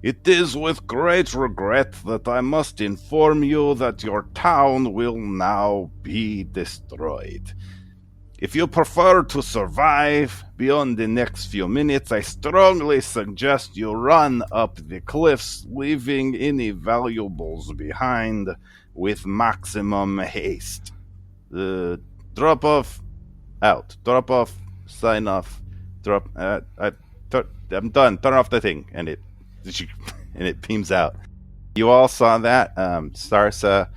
It is with great regret that I must inform you that your town will now be destroyed. If you prefer to survive beyond the next few minutes, I strongly suggest you run up the cliffs, leaving any valuables behind with maximum haste. Droppovv out. Droppovv, sign off. I'm done. Turn off the thing, and it beams out. You all saw that. Sarsa,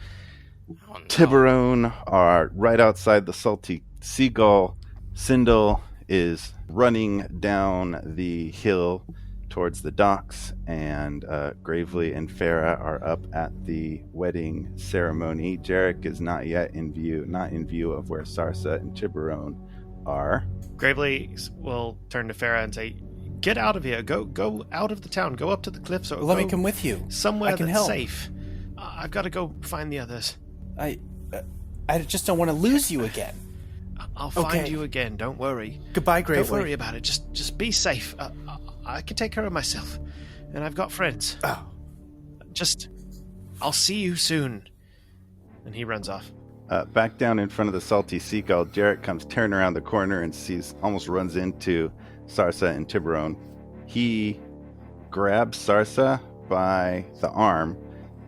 Tiburon are right outside the Salty Seagull. Sindel is running down the hill towards the docks, and Gravely and Farah are up at the wedding ceremony. Jerik is not yet in view of where Sarsa and Tiburon are. Gravely will turn to Farah and say, "Get out of here. Go out of the town. Go up to the cliffs. Or let me come with you. Somewhere I can that's help. safe. I've got to go find the others. I just don't want to lose you again. I'll find you again. Don't worry. Goodbye, Gravely. Don't worry about it. Just be safe. I can take care of myself, and I've got friends. Oh. I'll see you soon." And he runs off. Back down in front of the Salty Seagull, Jerik comes tearing around the corner and almost runs into Sarsa and Tiburon. He grabs Sarsa by the arm,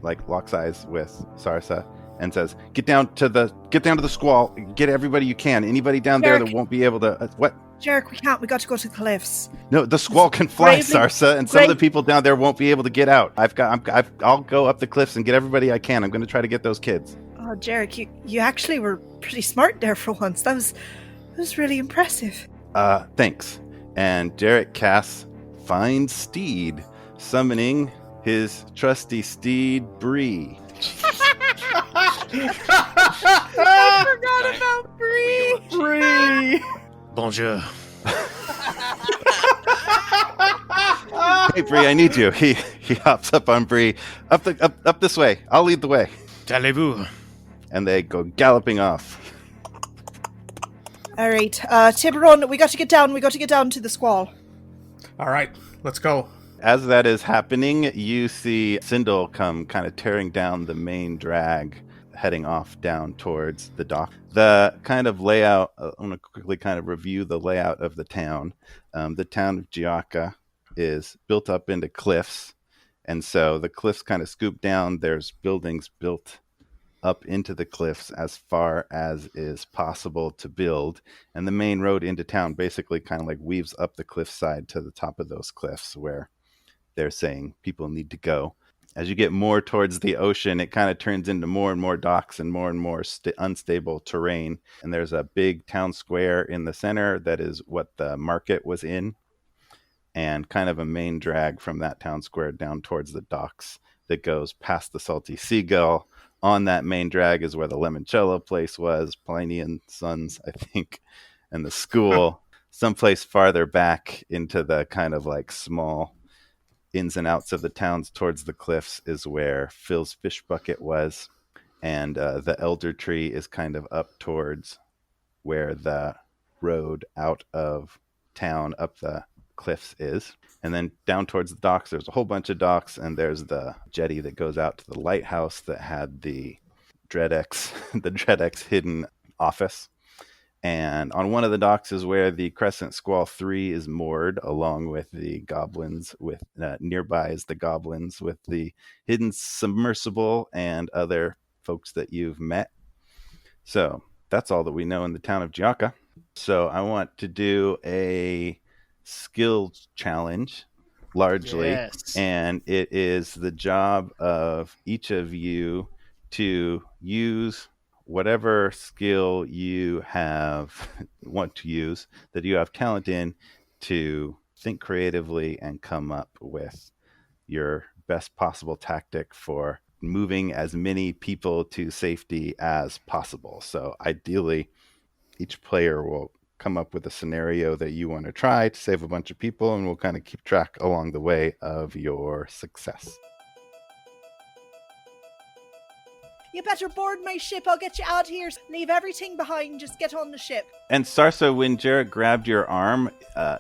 like locks eyes with Sarsa, and says, "Get down to the squall. Get everybody you can. Anybody down there that won't be able to." What? Jerik, we can't. We got to go to the cliffs. No, the squall can fly, Sarsa, and some of the people down there won't be able to get out. I'll go up the cliffs and get everybody I can. I'm going to try to get those kids. Oh, Jerik, you actually were pretty smart there for once. That was really impressive. Thanks. And Jerik casts Find Steed, summoning his trusty steed, Bree. I forgot about Bree. Bree! Bonjour. Hey, Bree, I need you. He hops up on Bree. Up this way. I'll lead the way. Allez-vous. And they go galloping off. All right, Tiburon, we got to get down. We got to get down to the squall. All right, let's go. As that is happening, you see Sindel come kind of tearing down the main drag, heading off down towards the dock. The kind of layout, I want to quickly kind of review the layout of the town. The town of Giacca is built up into cliffs, and so the cliffs kind of scoop down. There's buildings built up into the cliffs as far as is possible to build, and the main road into town basically kind of like weaves up the cliffside to the top of those cliffs where they're saying people need to go. As you get more towards the ocean, it kind of turns into more and more docks and more unstable terrain, and there's a big town square in the center that is what the market was in, and kind of a main drag from that town square down towards the docks that goes past the Salty Seagull. On that main drag is where the limoncello place was, Pliny and Sons, I think, and the school. Someplace farther back into the kind of like small ins and outs of the towns towards the cliffs is where Phil's fish bucket was, and the elder tree is kind of up towards where the road out of town up the cliffs is. And then down towards the docks, there's a whole bunch of docks, and there's the jetty that goes out to the lighthouse that had the Dreadex hidden office. And on one of the docks is where the Crescent Squall 3 is moored, along with the goblins. With nearby is the goblins with the hidden submersible and other folks that you've met. So that's all that we know in the town of Giacca. So I want to do a skills challenge, largely. Yes. And it is the job of each of you to use whatever skill you want to use, that you have talent in, to think creatively and come up with your best possible tactic for moving as many people to safety as possible. So ideally, each player will come up with a scenario that you want to try to save a bunch of people, and we'll kind of keep track along the way of your success. You better board my ship. I'll get you out of here. Leave everything behind. Just get on the ship. And Sarsa, when Jerik grabbed your arm,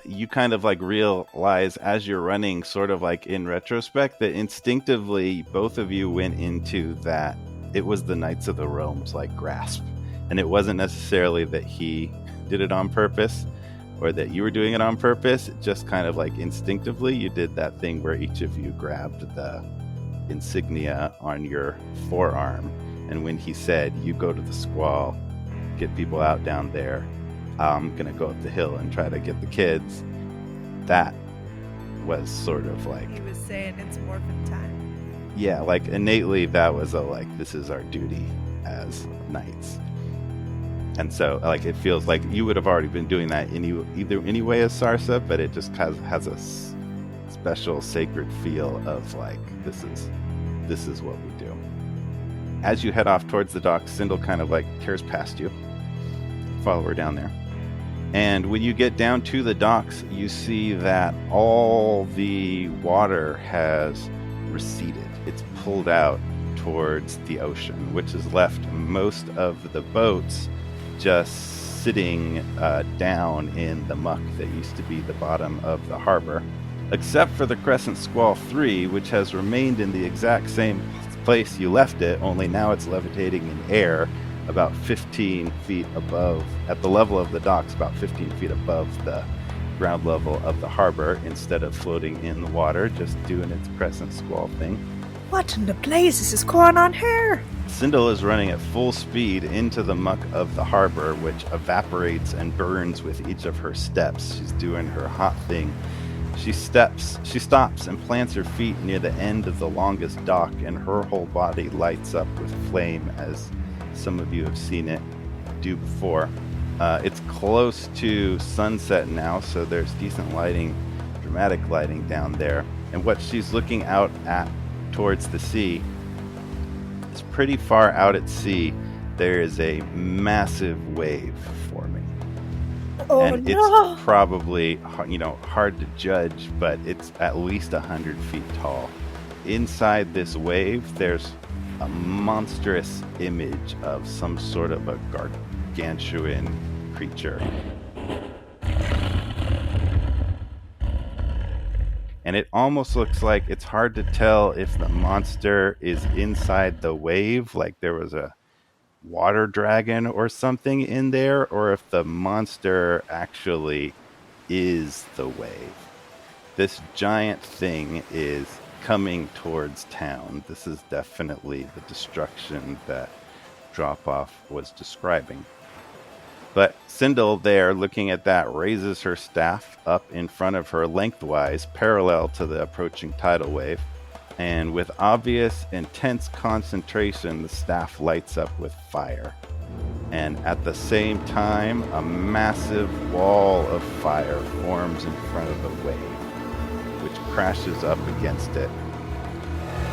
you kind of like realize as you're running, sort of like in retrospect, that instinctively both of you went into that. It was the Knights of the Realm's like grasp. And it wasn't necessarily that he did it on purpose or that you were doing it on purpose. It just kind of like instinctively you did that thing where each of you grabbed the insignia on your forearm. And when he said, you go to the squall, get people out down there, I'm going to go up the hill and try to get the kids, that was sort of like... He was saying it's morphin' time. Yeah, like innately that was a like, this is our duty as knights. And so like it feels like you would have already been doing that anyway as Sarsa, but it just has a special sacred feel of like, this is what we do. As you head off towards the dock, Sindel kind of like tears past you. Follow her down there. And when you get down to the docks, you see that all the water has receded. It's pulled out towards the ocean, which has left most of the boats just sitting down in the muck that used to be the bottom of the harbor, except for the Crescent Squall 3, which has remained in the exact same place you left it, only now it's levitating in air about 15 feet above, at the level of the docks, about 15 feet above the ground level of the harbor, instead of floating in the water, just doing its Crescent Squall thing. What in the blazes is going on here? Sindel is running at full speed into the muck of the harbor, which evaporates and burns with each of her steps. She's doing her hot thing. She stops and plants her feet near the end of the longest dock, and her whole body lights up with flame, as some of you have seen it do before. It's close to sunset now, so there's decent lighting, dramatic lighting down there. And what she's looking out at towards the sea is pretty far out at sea. There is a massive wave forming. Oh, and no. It's probably, hard to judge, but it's at least 100 feet tall. Inside this wave, there's a monstrous image of some sort of a gargantuan creature. And it almost looks like it's hard to tell if the monster is inside the wave, like there was a water dragon or something in there, or if the monster actually is the wave. This giant thing is coming towards town. This is definitely the destruction that Droppovv was describing. But Sindel there, looking at that, raises her staff up in front of her lengthwise, parallel to the approaching tidal wave. And with obvious, intense concentration, the staff lights up with fire. And at the same time, a massive wall of fire forms in front of the wave, which crashes up against it.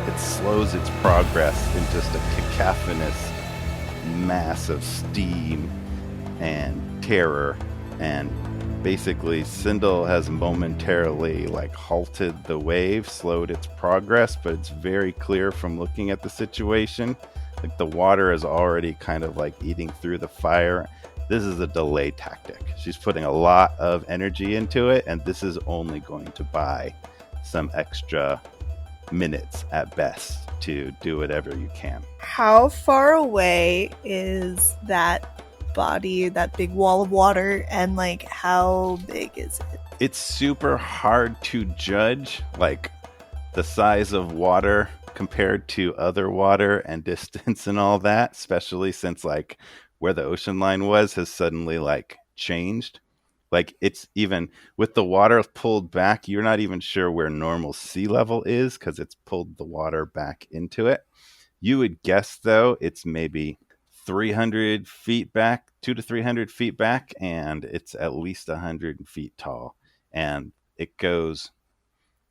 It slows its progress in just a cacophonous mass of steam and terror. And basically, Sindel has momentarily halted the wave, slowed its progress, but it's very clear from looking at the situation, the water is already kind of eating through the fire. This is a delay tactic. She's putting a lot of energy into it, and this is only going to buy some extra minutes at best to do whatever you can. How far away is that body, that big wall of water, and how big is it? It's super hard to judge the size of water compared to other water and distance and all that, especially since where the ocean line was has suddenly changed. It's even with the water pulled back, you're not even sure where normal sea level is because it's pulled the water back into it. You would guess though it's maybe 300 feet back, 200 to 300 feet back, and it's at least 100 feet tall. And it goes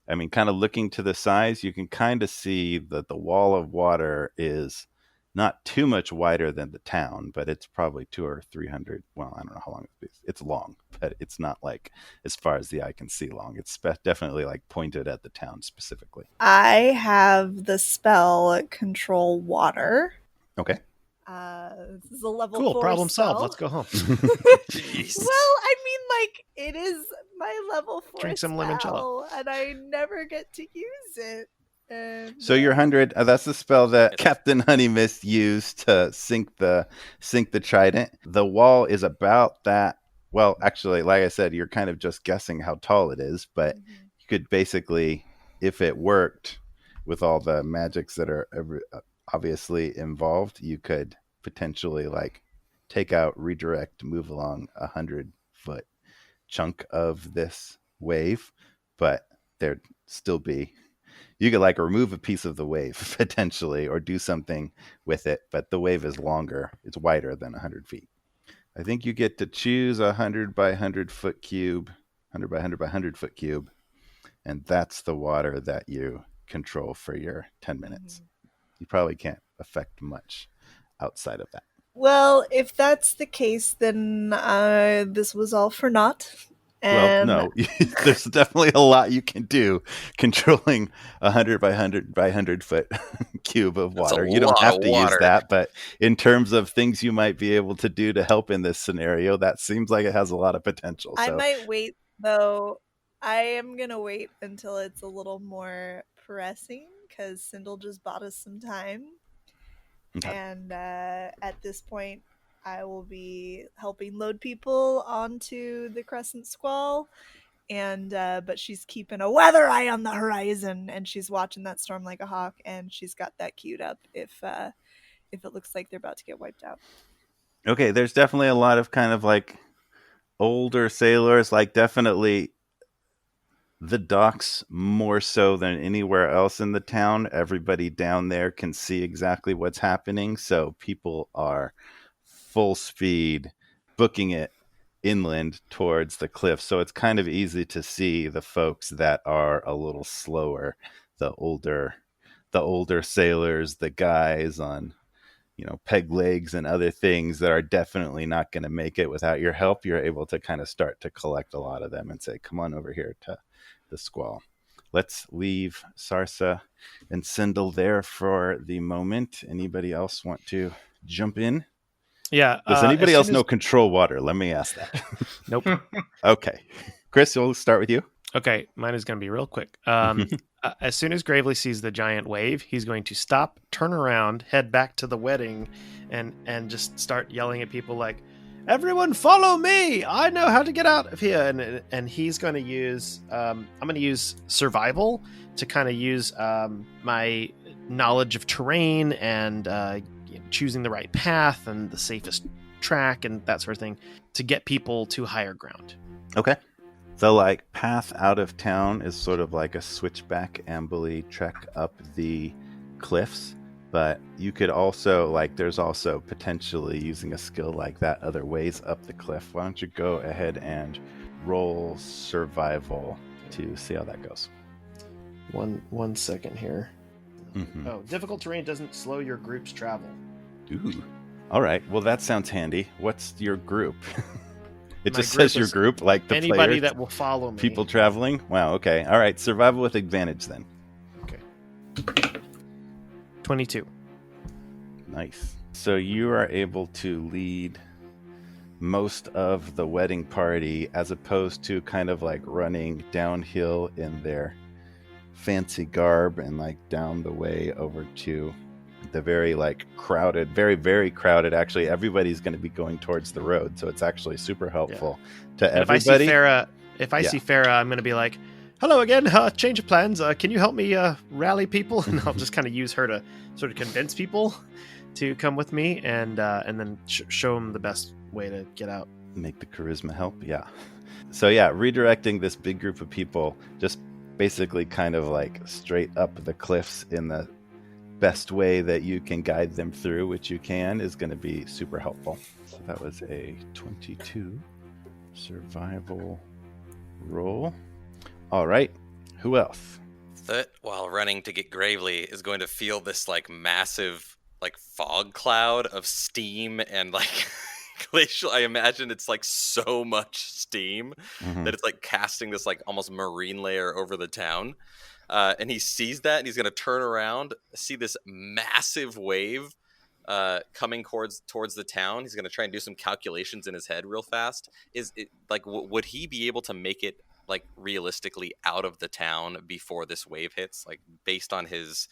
I mean, kind of looking to the sides, you can kind of see that the wall of water is not too much wider than the town, but it's probably 200 or 300. Well, I don't know how long it is. It's long, but it's not like as far as the eye can see long. It's definitely like pointed at the town specifically. I have the spell Control Water. Okay. This is a level Cool. 4 Problem spell. solved. Let's go home. Well, I mean, like, it is my level 4 Drink some spell, limoncello. and I never get to use it. And, So your 100, that's the spell that Captain Honeymist used to sink the trident. The wall is about that. Well, actually, like I said, you're kind of just guessing how tall it is, but you could basically, if it worked with all the magics that are obviously involved, you could potentially like take out, redirect, move along 100-foot chunk of this wave, but there'd still be, you could like remove a piece of the wave potentially or do something with it, but the wave is longer, it's wider than 100 feet. I think you get to choose 100 by 100 foot cube, 100 by 100 by 100 foot cube, and that's the water that you control for your 10 minutes. You probably can't affect much outside of that. Well, if that's the case, then this was all for naught. Well, And no, there's definitely a lot you can do controlling 100 by 100 by 100 foot cube of water. You don't have to use that, but in terms of things you might be able to do to help in this scenario, that seems like it has a lot of potential. I might wait, though. I am going to wait until it's a little more pressing, because Sindel just bought us some time. Okay. And at this point, I will be helping load people onto the Crescent Squall, and but she's keeping a weather eye on the horizon, and she's watching that storm like a hawk, and she's got that queued up if it looks like they're about to get wiped out. Okay, there's definitely a lot of kind of like older sailors, like definitely the docks more so than anywhere else in the town. Everybody down there can see exactly what's happening, so people are full speed booking it inland towards the cliff, so it's kind of easy to see the folks that are a little slower, the older sailors, the guys on peg legs and other things that are definitely not going to make it without your help. You're able to kind of start to collect a lot of them and say, come on over here to the squall. Let's leave Sarsa and Sindel there for the moment. Anybody else want to jump in? Yeah. Does anybody else know control water? Let me ask that. Nope. Okay. Chris, we'll start with you. Okay, mine is going to be real quick. As soon as Gravely sees the giant wave, he's going to stop, turn around, head back to the wedding, and just start yelling at people like, "Everyone follow me! I know how to get out of here!" And he's going to use, I'm going to use survival to kind of use my knowledge of terrain and choosing the right path and the safest track and that sort of thing to get people to higher ground. Okay. The like path out of town is sort of like a switchback ambly trek up the cliffs, but you could also there's also potentially using a skill like that other ways up the cliff. Why don't you go ahead and roll survival to see how that goes? One second here. Mm-hmm. Oh, difficult terrain doesn't slow your group's travel. Ooh. All right. Well, that sounds handy. What's your group? It My just group says your is group, like the anybody players, that will follow me. people traveling. Wow. Okay. All right. Survival with advantage then. Okay. 22. Nice. So you are able to lead most of the wedding party as opposed to kind of like running downhill in their fancy garb and like down the way over to the very like crowded, very, very crowded. Actually, everybody's going to be going towards the road. So it's actually super helpful to And everybody. If I see Farah, I'm going to be like, "Hello again, change of plans. Can you help me rally people?" And I'll just kind of use her to sort of convince people to come with me and then show them the best way to get out. Make the charisma help. Yeah. So yeah, redirecting this big group of people just basically kind of like straight up the cliffs in the best way that you can guide them through, which you can, is going to be super helpful. So that was a 22 survival roll. All right. Who else? That, while running to get Gravely, is going to feel this like massive like fog cloud of steam and like glacial. I imagine it's like so much steam that it's like casting this like almost marine layer over the town. And he sees that, and he's going to turn around, see this massive wave coming towards the town. He's going to try and do some calculations in his head real fast. Is it like would he be able to make it like realistically out of the town before this wave hits, like based on his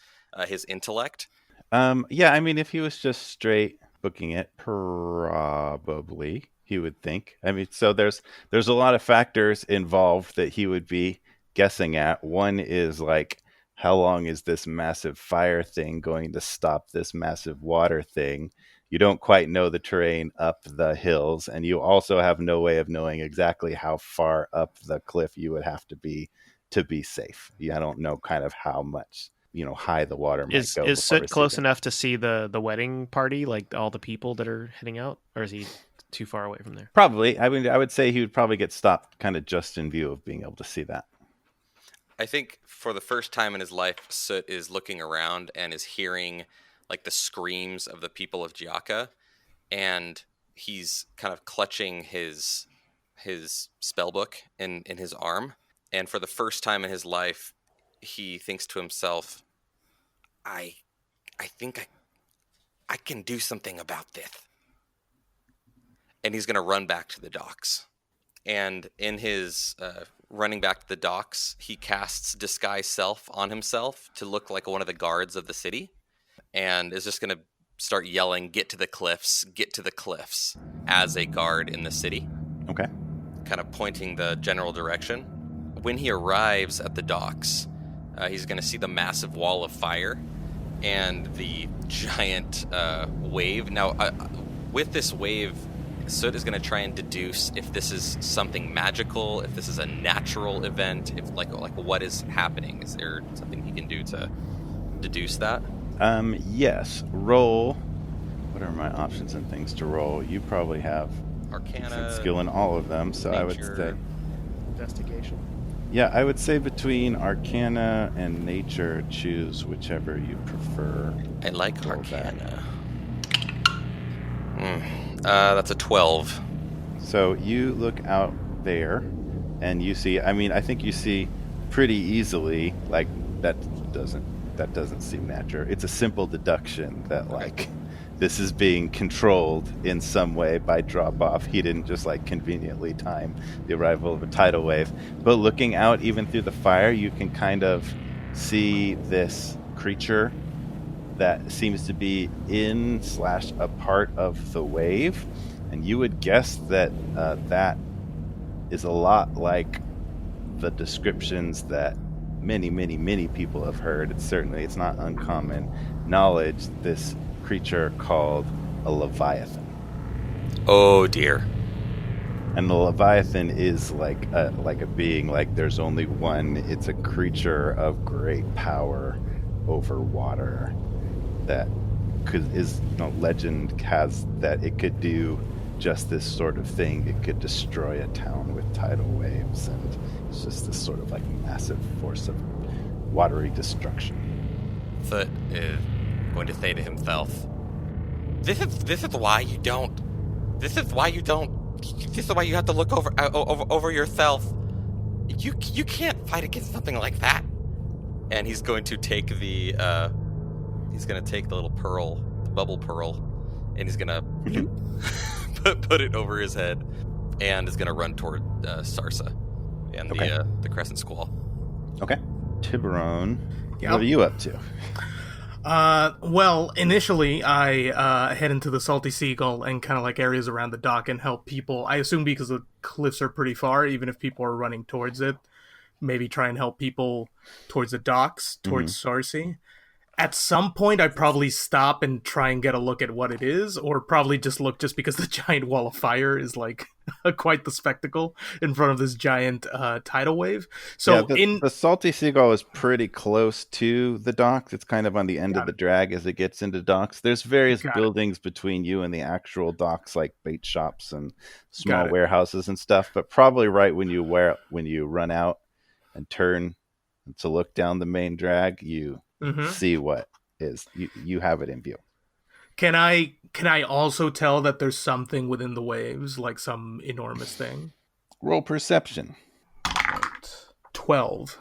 intellect? Yeah, I mean, if he was just straight booking it, probably he would think. I mean, so there's a lot of factors involved that he would be guessing at. One is like, how long is this massive fire thing going to stop this massive water thing? You don't quite know the terrain up the hills, and you also have no way of knowing exactly how far up the cliff you would have to be safe. I don't know kind of how much high the water might go. Is Soot close enough to see the wedding party, like all the people that are heading out, or is he too far away from there? Probably. I mean, I would say he would probably get stopped kind of just in view of being able to see that. I think for the first time in his life, Soot is looking around and is hearing like the screams of the people of Giacca, and he's kind of clutching his spell book in his arm. And for the first time in his life, he thinks to himself, I think I can do something about this. And he's going to run back to the docks. And in his running back to the docks, he casts Disguise Self on himself to look like one of the guards of the city, and is just going to start yelling, get to the cliffs, as a guard in the city. Okay. Kind of pointing the general direction. When he arrives at the docks, he's going to see the massive wall of fire and the giant wave. Now, with this wave, Soot is going to try and deduce if this is something magical, if this is a natural event, if like what is happening. Is there something he can do to deduce that? Yes. Roll. What are my options and things to roll? You probably have Arcana, skill in all of them, so nature, I would say Investigation. Yeah, I would say between Arcana and Nature, choose whichever you prefer. I like Roll Arcana. That's a 12. So you look out there, and you see. I mean, I think you see pretty easily. Like that doesn't seem natural. It's a simple deduction that like this is being controlled in some way by Droppovv. He didn't just like conveniently time the arrival of a tidal wave. But looking out even through the fire, you can kind of see this creature that seems to be in/a part of the wave. And you would guess that that is a lot like the descriptions that many people have heard. It's not uncommon knowledge, this creature called a Leviathan. Oh dear. And the Leviathan is like a being, like there's only one. It's a creature of great power over water that legend has that it could do just this sort of thing. It could destroy a town with tidal waves, and it's just this sort of like massive force of watery destruction. Soot is going to say to himself, This is why you have to look over yourself. You can't fight against something like that." And he's going to take the little pearl, the bubble pearl, and he's gonna put it over his head, and is gonna run toward Sarsa and the Crescent Squall. Okay. Tiburon, Yep. What are you up to? Well, initially I head into the Salty Seagull and kind of like areas around the dock and help people. I assume because the cliffs are pretty far, even if people are running towards it, maybe try and help people towards the docks, towards Sarsi. At some point, I'd probably stop and try and get a look at what it is, or probably just look just because the giant wall of fire is like quite the spectacle in front of this giant tidal wave. So the Salty Seagull is pretty close to the docks. It's kind of on the end of the drag as it gets into docks. There's various buildings between you and the actual docks, like bait shops and small warehouses and stuff. But probably right when you run out and turn to look down the main drag, you Mm-hmm. see what is. You have it in view. Can I also tell that there's something within the waves, like some enormous thing? Roll perception. 12.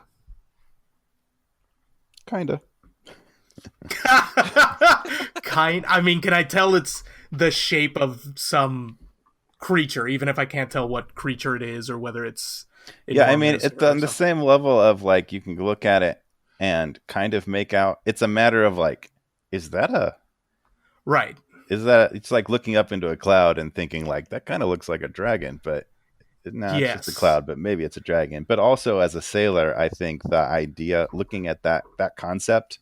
Kinda. I mean, can I tell it's the shape of some creature, even if I can't tell what creature it is or whether it's Yeah, I mean, enormous it's or on the something? same level of like you can look at it and kind of make out. It's a matter of like, is that Right. it's like looking up into a cloud and thinking like that kind of looks like a dragon, but no, it's just a Yes. cloud, but maybe it's a dragon. But also as a sailor, I think the idea, looking at that concept,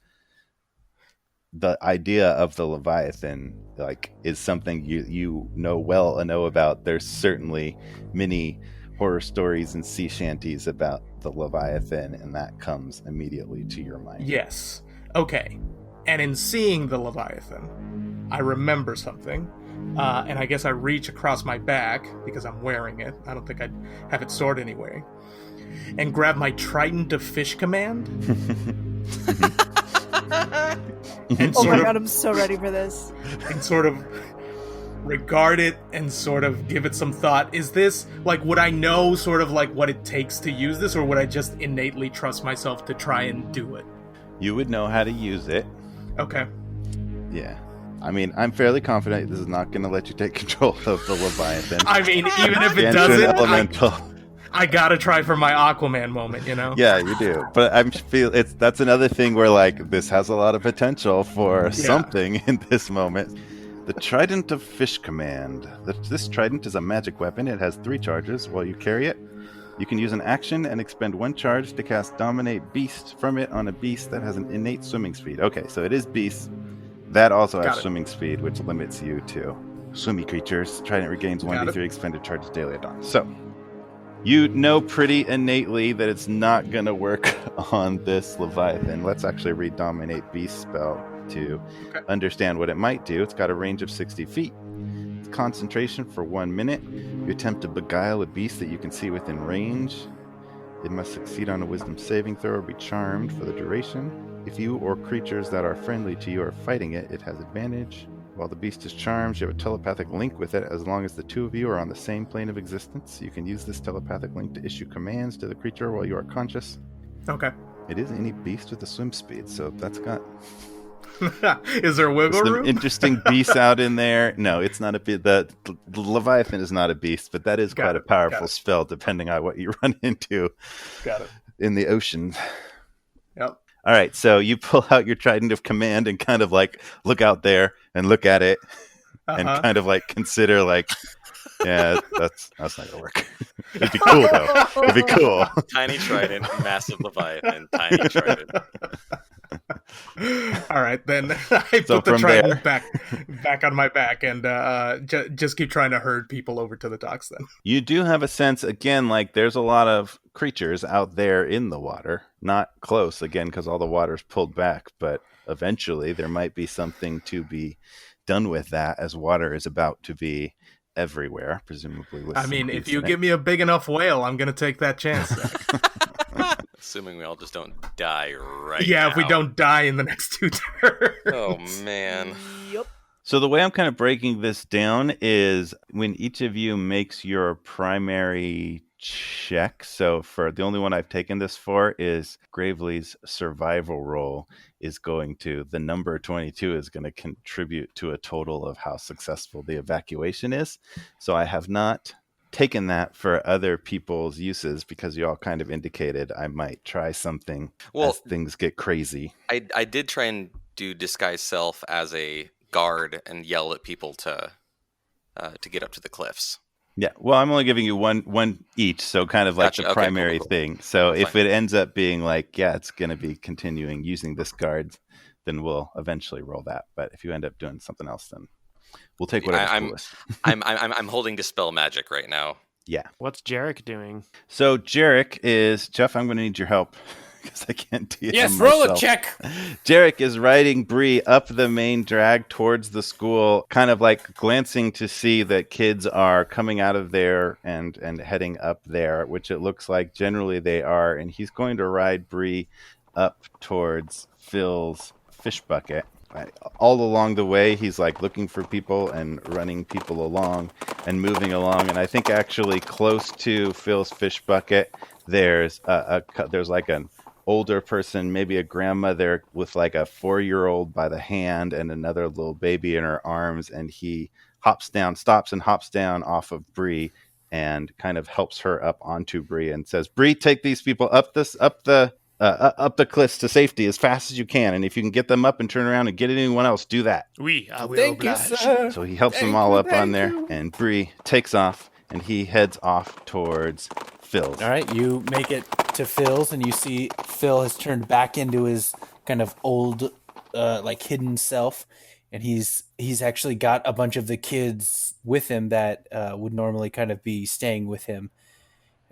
the idea of the Leviathan like is something you know about. There's certainly many horror stories and sea shanties about the Leviathan, and that comes immediately to your mind. Yes. Okay. And in seeing the Leviathan, I remember something. And I guess I reach across my back, because I'm wearing it. I don't think I'd have it stored anyway. And grab my Trident of Fish command. And Oh my sort god, of, I'm so ready for this. and sort of regard it and sort of give it some thought. Is this, like, would I know sort of like what it takes to use this, or would I just innately trust myself to try and do it? You would know how to use it. Okay. Yeah. I mean, I'm fairly confident this is not going to let you take control of the Leviathan. I mean, even if it Genshin doesn't, Elemental. I gotta try for my Aquaman moment, you know? Yeah, you do. But that's another thing where like this has a lot of potential for something in this moment. The Trident of Fish command. This trident is a magic weapon. It has 3 charges. While you carry it, you can use an action and expend 1 charge to cast Dominate Beast from it on a beast that has an innate swimming speed. Okay, so it is beast. That also has swimming speed, which limits you to swimmy creatures. Trident regains 1d3 expended charges daily at dawn. So, you know pretty innately that it's not going to work on this Leviathan. Let's actually read Dominate Beast spell to understand what it might do. It's got a range of 60 feet. It's concentration for 1 minute. You attempt to beguile a beast that you can see within range. It must succeed on a wisdom saving throw or be charmed for the duration. If you or creatures that are friendly to you are fighting it, it has advantage. While the beast is charmed, you have a telepathic link with it. As long as the 2 of you are on the same plane of existence, you can use this telepathic link to issue commands to the creature while you are conscious. Okay. It is any beast with a swim speed, so that's got Is there wiggle some room? interesting beasts out in there. No, it's not a beast. The Leviathan is not a beast, but that is quite a powerful spell depending on what you run into in the ocean. Yep. All right, so you pull out your Trident of Command and kind of like look out there and look at it and kind of like consider like, yeah, that's not gonna work. It'd be cool though. It'd be cool. Tiny Trident, massive Leviathan, tiny Trident. All right, then I put the Trident back on my back and just keep trying to herd people over to the docks then. You do have a sense, again, like there's a lot of creatures out there in the water. Not close, again, because all the water's pulled back, but eventually there might be something to be done with that as water is about to be everywhere, presumably. I mean, if you give me a big enough whale, I'm going to take that chance. Assuming we all just don't die right now. If we don't die in the next 2 turns. Oh, man. Yep. So the way I'm kind of breaking this down is when each of you makes your primary check. So for the only one I've taken this for is Gravely's survival roll is going to, the number 22 is going to contribute to a total of how successful the evacuation is. So I have not taken that for other people's uses because you all kind of indicated I might try something as things get crazy. I did try and do disguise self as a guard and yell at people to get up to the cliffs. Yeah, well, I'm only giving you one each, so kind of like the primary thing. So if it ends up being like, yeah, it's going to be continuing using this guard, then we'll eventually roll that. But if you end up doing something else, then we'll take whatever's coolest. I'm holding Dispel Magic right now. Yeah. What's Jerik doing? So Jerik is, Jeff, I'm going to need your help because I can't DM Yes, roll myself. a check. Jerik is riding Bree up the main drag towards the school, kind of like glancing to see that kids are coming out of there and heading up there, which it looks like generally they are. And he's going to ride Bree up towards Phil's fish bucket. All along the way, he's like looking for people and running people along and moving along. And I think actually close to Phil's fish bucket, there's there's like an older person, maybe a grandmother with like a 4-year-old by the hand and another little baby in her arms. And he stops and hops down off of Bree and kind of helps her up onto Bree and says, "Bree, take these people up the cliffs to safety as fast as you can. And if you can get them up and turn around and get anyone else, do that." Oui, I will Thank you, oblige. sir. So he helps them Thank all you, up on thank there, you. and Bree takes off, and he heads off towards Phil's. All right, you make it to Phil's, and you see Phil has turned back into his kind of old, like hidden self, and he's actually got a bunch of the kids with him that would normally kind of be staying with him,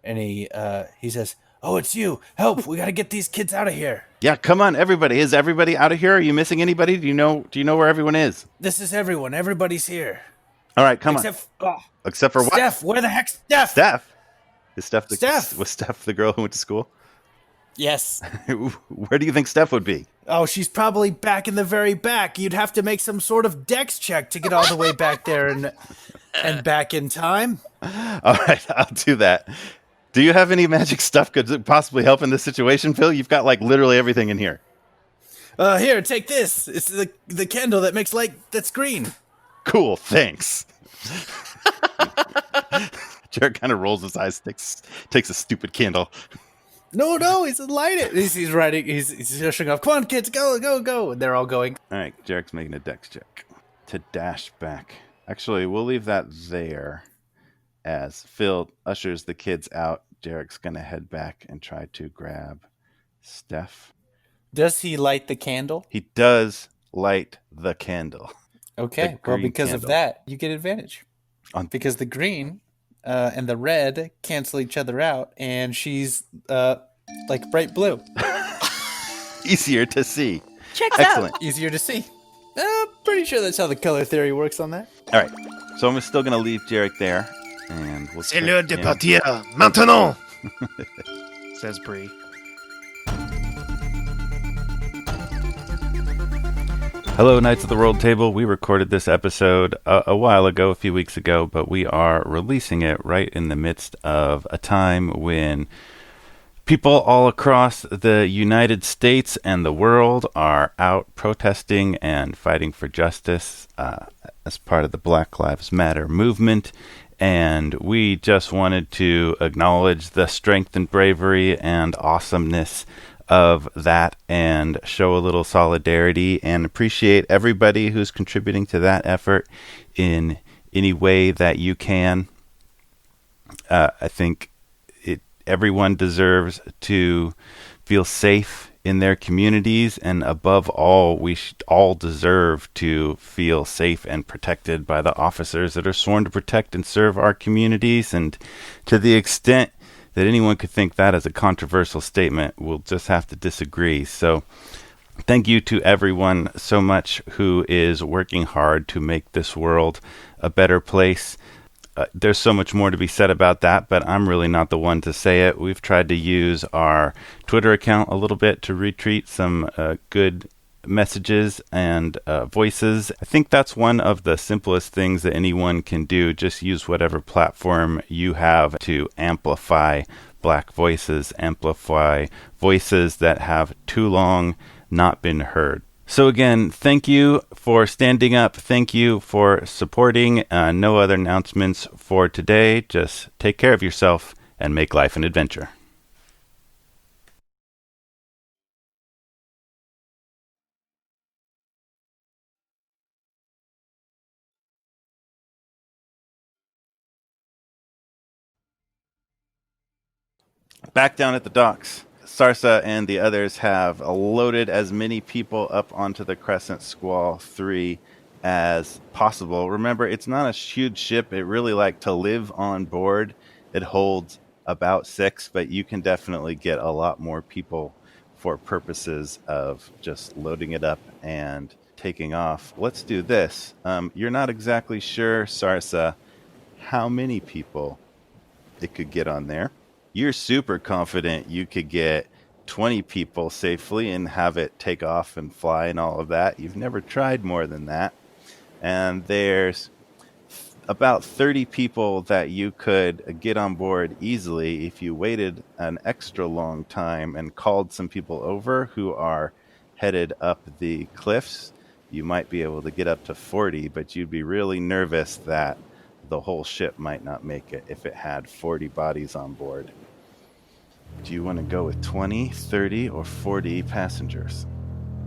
and he says, "Oh, it's you! Help! We got to get these kids out of here." Yeah, come on, everybody. Is everybody out of here? Are you missing anybody? Do you know where everyone is? This is everyone. Everybody's here. All right, come on. Except for what? Steph. Where the heck's Steph? Steph. Is Steph Steph. Was Steph the girl who went to school? Yes. Where do you think Steph would be? Oh, she's probably back in the very back. You'd have to make some sort of dex check to get all the way back there and back in time. All right, I'll do that. Do you have any magic stuff could possibly help in this situation, Phil? You've got like literally everything in here. Here, take this. It's the candle that makes light that's green. Cool, thanks. Jerik kind of rolls his eyes, takes a stupid candle. No, he's light it. He's riding. He's rushing off. Come on, kids, go! And they're all going. All right, Jerik's making a dex check to dash back. Actually, we'll leave that there. As Phil ushers the kids out, Jerik's gonna head back and try to grab Steph. Does he light the candle? He does light the candle. Okay, well, because of that, you get advantage. Because the green and the red cancel each other out, and she's like bright blue. Easier to see. Checks Excellent. out. Easier to see. Pretty sure that's how the color theory works on that. All right, so I'm still gonna leave Jerik there, and we'll. C'est l'heure de partir maintenant, says Bree. Hello, Knights of the Rolled Table. We recorded this episode a while ago, a few weeks ago, but we are releasing it right in the midst of a time when people all across the United States and the world are out protesting and fighting for justice as part of the Black Lives Matter movement. And we just wanted to acknowledge the strength and bravery and awesomeness of that and show a little solidarity and appreciate everybody who's contributing to that effort in any way that you can. I think everyone deserves to feel safe in their communities, and above all, we all deserve to feel safe and protected by the officers that are sworn to protect and serve our communities. And to the extent that anyone could think that is a controversial statement, we'll just have to disagree. So thank you to everyone so much who is working hard to make this world a better place. There's so much more to be said about that, but I'm really not the one to say it. We've tried to use our Twitter account a little bit to retweet some good messages and voices. I think that's one of the simplest things that anyone can do. Just use whatever platform you have to amplify Black voices, amplify voices that have too long not been heard. So again, thank you for standing up. Thank you for supporting. No other announcements for today. Just take care of yourself and make life an adventure. Back down at the docks, Sarsa and the others have loaded as many people up onto the Crescent Squall 3 as possible. Remember, it's not a huge ship. It really, like, to live on board, it holds about 6, but you can definitely get a lot more people for purposes of just loading it up and taking off. Let's do this. You're not exactly sure, Sarsa, how many people it could get on there. You're super confident you could get 20 people safely and have it take off and fly and all of that. You've never tried more than that. And there's about 30 people that you could get on board easily if you waited an extra long time and called some people over who are headed up the cliffs. You might be able to get up to 40, but you'd be really nervous that the whole ship might not make it if it had 40 bodies on board. Do you want to go with 20, 30, or 40 passengers?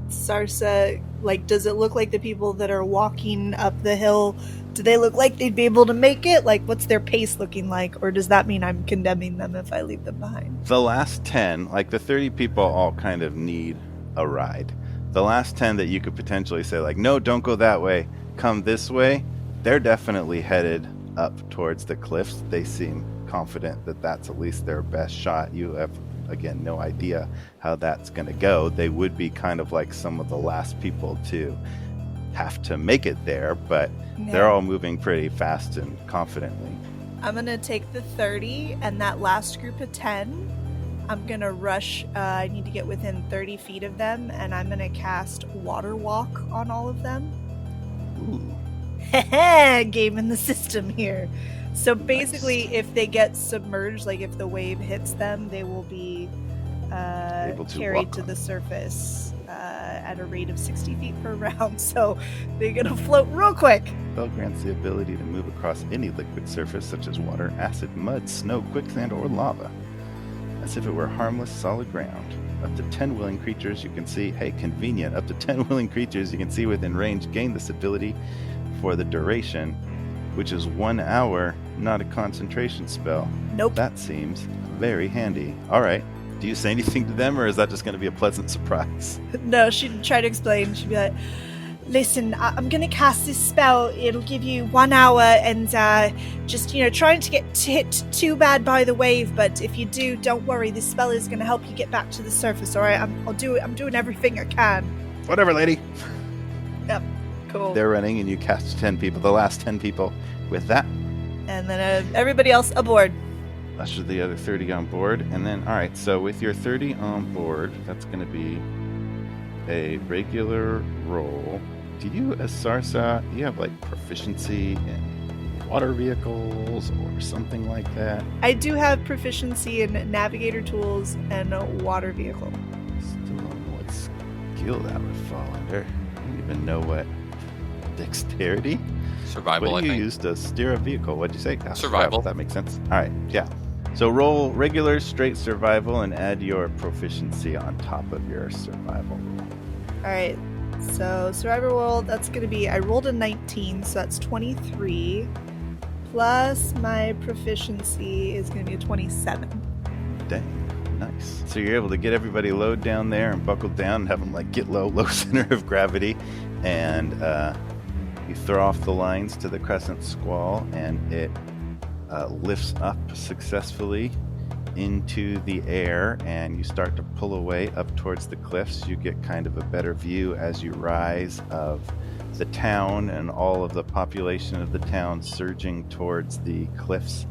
Sarsa, like, does it look like the people that are walking up the hill, do they look like they'd be able to make it? Like, what's their pace looking like? Or does that mean I'm condemning them if I leave them behind? The last 10, like the 30 people all kind of need a ride. The last 10 that you could potentially say, like, no, don't go that way, come this way, they're definitely headed up towards the cliffs. They seem confident that that's at least their best shot. You have, again, no idea how that's going to go. They would be kind of like some of the last people to have to make it there, but they're all moving pretty fast and confidently. I'm going to take the 30 and that last group of 10. I'm going to rush. I need to get within 30 feet of them, and I'm going to cast Water Walk on all of them. Ooh. Game in the system here. So basically, if they get submerged, like if the wave hits them, they will be carried to the surface at a rate of 60 feet per round. So they're going to float real quick. Spell grants the ability to move across any liquid surface such as water, acid, mud, snow, quicksand, or lava, as if it were harmless solid ground. Up to 10 willing creatures you can see. Hey, convenient. Up to 10 willing creatures you can see within range gain this ability for the duration, which is 1 hour, not a concentration spell. Nope. That seems very handy. All right. Do you say anything to them, or is that just going to be a pleasant surprise? No, she'd try to explain. She'd be like, listen, I'm going to cast this spell. It'll give you 1 hour, and just, trying to get hit too bad by the wave, but if you do, don't worry. This spell is going to help you get back to the surface, all right? I'm doing everything I can. Whatever, lady. Yep. Cool. They're running, and you cast 10 people, the last 10 people with that. And then everybody else aboard. Usher the other 30 on board. And then, all right, so with your 30 on board, that's going to be a regular roll. Do you, as Sarsa, you have like proficiency in water vehicles or something like that? I do have proficiency in navigator tools and a water vehicle. Still don't know what skill that would fall under. I don't even know what. Dexterity? Survival, what do you I think. use to steer a vehicle? What'd you say? Survival. That makes sense. All right, yeah. So roll regular straight survival and add your proficiency on top of your survival roll. All right. So survival roll, that's going to be, I rolled a 19, so that's 23. Plus my proficiency is going to be a 27. Dang, nice. So you're able to get everybody low down there and buckled down and have them like get low center of gravity. And you throw off the lines to the crescent squall, and it lifts up successfully into the air, and you start to pull away up towards the cliffs. You get kind of a better view as you rise of the town and all of the population of the town surging towards the cliffs,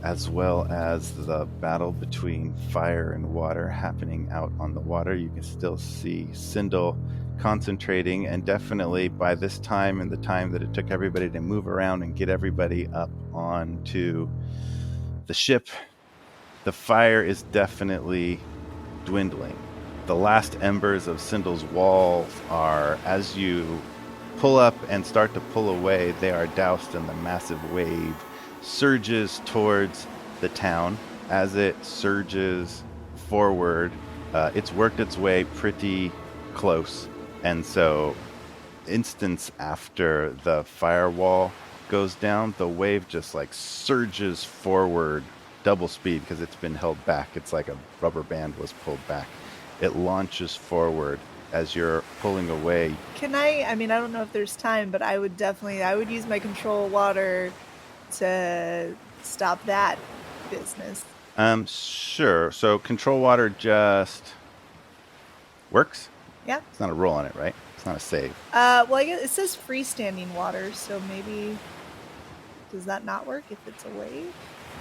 as well as the battle between fire and water happening out on the water. You can still see Sindel concentrating, and definitely by this time and the time that it took everybody to move around and get everybody up onto the ship, the fire is definitely dwindling. The last embers of Sindel's wall are, as you pull up and start to pull away, they are doused in the massive wave surges towards the town. As it surges forward, it's worked its way pretty close. And so, instance after the firewall goes down, the wave just like surges forward double speed because it's been held back. It's like a rubber band was pulled back. It launches forward as you're pulling away. Can I mean, I don't know if there's time, but I would use my control water to stop that business. Sure. So control water just Works? Yeah. It's not a roll on it, right? It's not a save. Well, I guess it says freestanding water, so maybe does that not work if it's a wave?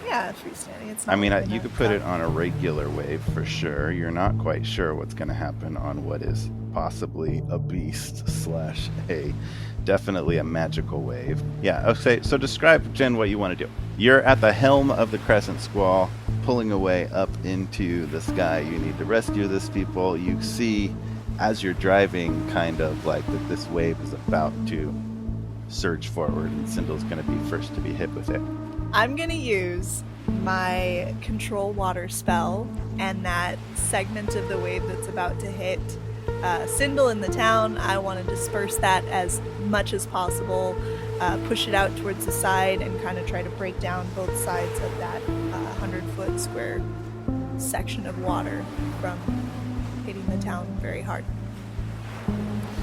Yeah, freestanding. It's not. I mean, like you in a could put it cup. on a regular wave for sure. You're not quite sure what's going to happen on what is possibly a beast / definitely a magical wave. Yeah, okay, so describe, Jen, what you want to do. You're at the helm of the Crescent Squall, pulling away up into the sky. You need to rescue this people. You see, as you're driving, kind of like that this wave is about to surge forward, and Sindul's going to be first to be hit with it. I'm gonna use my control water spell and that segment of the wave that's about to hit Sindel in the town. I want to disperse that as much as possible, push it out towards the side, and kind of try to break down both sides of that 100-foot square section of water from hitting the town very hard.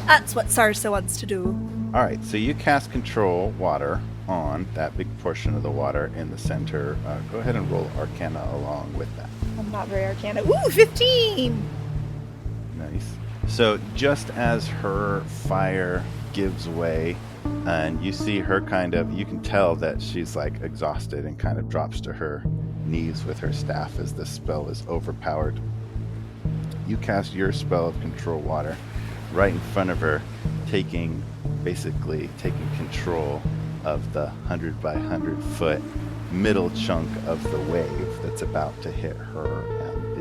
That's what Sarsa wants to do. All right, so you cast control water on that big portion of the water in the center. Go ahead and roll Arcana along with that. I'm not very arcana. Ooh, 15! Nice. So just as her fire gives way, and you see her kind of, you can tell that she's like exhausted and kind of drops to her knees with her staff as this spell is overpowered. You cast your spell of control water right in front of her, basically taking control of the 100 by 100 foot middle chunk of the wave that's about to hit her and